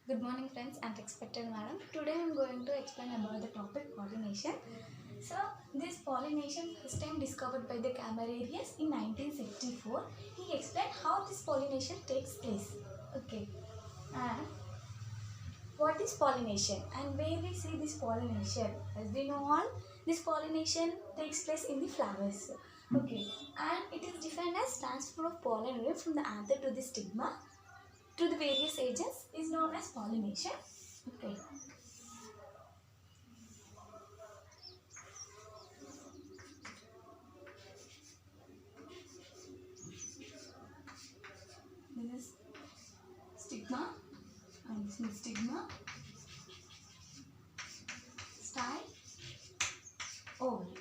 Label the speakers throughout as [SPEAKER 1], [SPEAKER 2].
[SPEAKER 1] Good morning friends and respected madam. Today I am going to explain about the topic pollination. So this pollination first time discovered by the Camerarius in 1964. He explained how this pollination takes place. Okay. And what is pollination and where we see this pollination? As we know all, this pollination takes place in the flowers. Okay. And it is defined as transfer of pollen from the anther to the stigma to the various agents is known as pollination. Okay. This is stigma and this is stigma, style, ovary.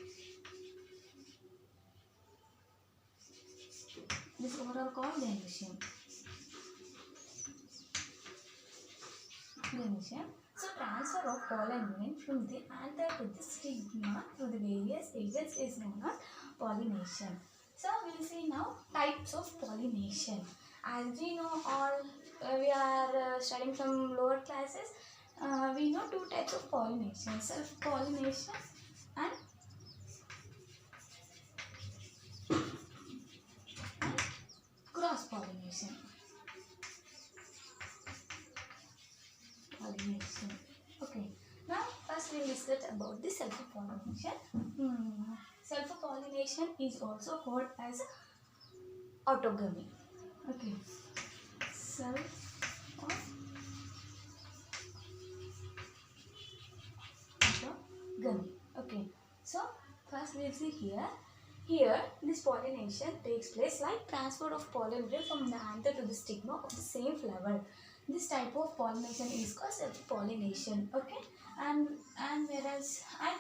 [SPEAKER 1] This overall called gynecium. So transfer of pollen grain from the anther to the stigma through the various agents is known as pollination. So we will see now types of pollination. As we know all, we are studying from lower classes. We know two types of pollination: self-pollination and cross-pollination. Okay. Now first we will discuss about the self-pollination. Self-pollination is also called as autogamy. Okay. Self-autogamy. Okay. So first we will see here. Here, this pollination takes place like transfer of pollen grain from the anther to the stigma of the same flower. This type of pollination is called self-pollination. Okay, and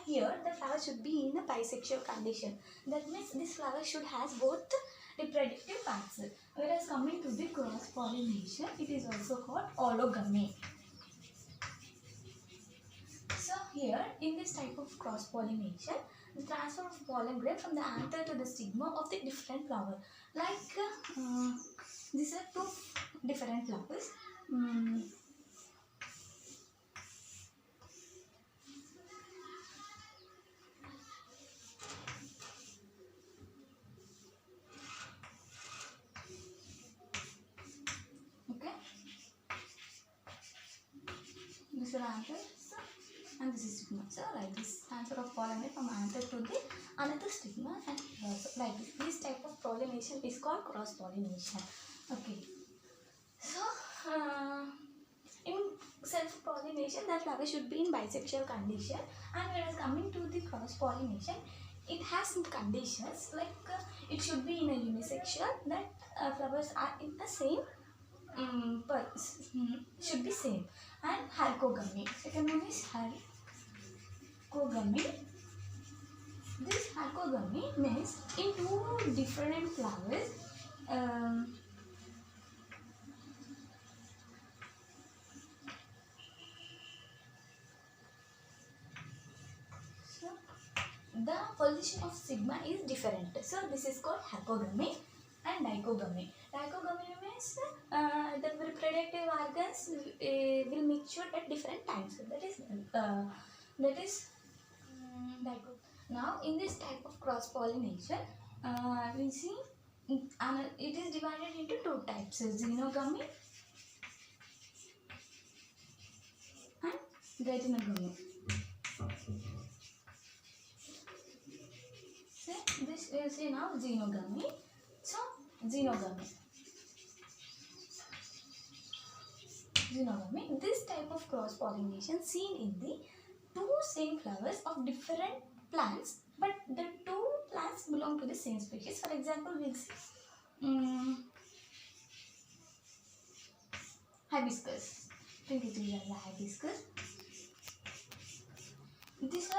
[SPEAKER 1] here the flower should be in a bisexual condition. That means this flower should have both reproductive parts. Whereas coming to the cross-pollination, it is also called allogamy. So here, in this type of cross-pollination, the transfer of pollen grain from the anther to the stigma of the different flower. Like these are two different flowers. Okay. This is anther and this is stigma. So like this transfer of pollen grain from anther to the another stigma and like this. This type of pollination is called cross-pollination. Okay. So in self-pollination, the flower should be in bisexual condition, and whereas coming to the cross-pollination, it has some conditions like it should be in a unisexual, that flowers are in the same should be same, and halcogamy. Second one is halcogamy. This halcogamy means in two different flowers. The position of sigma is different. So this is called halcogamy and dichogamy. Dichogamy means the reproductive organs will mature at different times. That is dichogamy. Now in this type of cross pollination, we see it is divided into two types: xenogamy and glytinogamy. This is now xenogamy. So xenogamy. This type of cross pollination seen in the two same flowers of different plants, but the two plants belong to the same species. For example, we'll see hibiscus. Think it is the hibiscus. These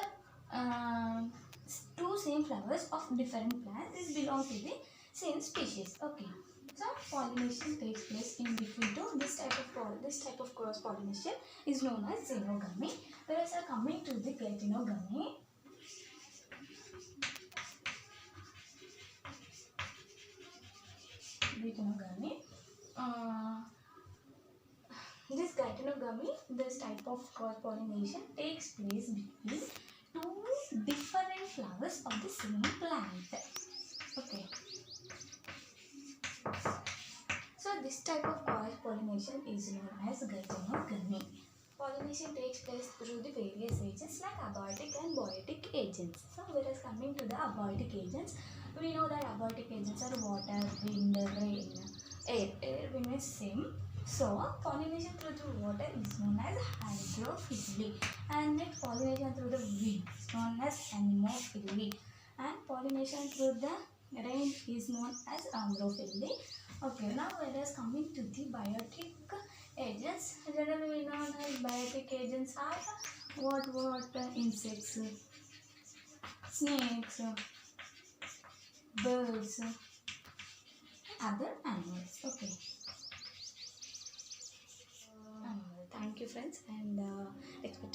[SPEAKER 1] are two same flowers of different plants. This belong to the same species. Okay. So pollination takes place in between two. This type of cross pollination is known as xenogamy. Whereas coming to the glytinogamy, This Xenogamy, this type of cross-pollination takes place between two different flowers of the same plant. Okay. So this type of cross-pollination is known as Xenogamy. Pollination takes place through the various agents like abiotic and biotic agents. So whereas coming to the abiotic agents, we know that abiotic agents are water, wind, rain, air. Air, wind is same. So pollination through the water is known as hydrophily, and then pollination through the wind is known as anemophily, and pollination through the rain is known as ambrophily. Okay, now whereas coming to the biotic agents, generally we know that biotic agents are what insects, snakes, birds, other animals. Okay. Thank you friends, and expect